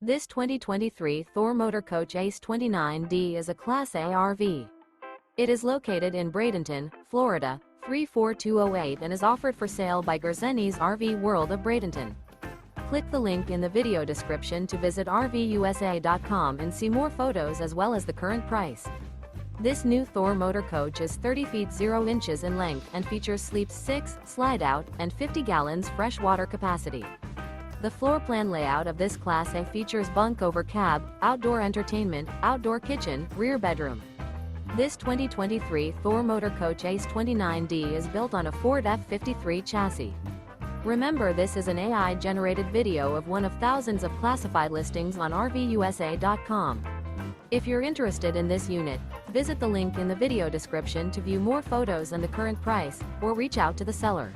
This 2023 Thor Motor Coach ACE 29D is a Class A RV. It is located in Bradenton, Florida, 34208 and is offered for sale by Gerzeny's RV World of Bradenton. Click the link in the video description to visit RVUSA.com and see more photos as well as the current price. This new Thor Motor Coach is 30 feet 0 inches in length and features sleeps 6, slide-out, and 50 gallons fresh water capacity. The floor plan layout of this Class A features bunk over cab, outdoor entertainment, outdoor kitchen, rear bedroom. This 2023 Thor Motor Coach ACE 29D is built on a Ford F53 chassis. Remember, this is an AI-generated video of one of thousands of classified listings on RVUSA.com. If you're interested in this unit, visit the link in the video description to view more photos and the current price, or reach out to the seller.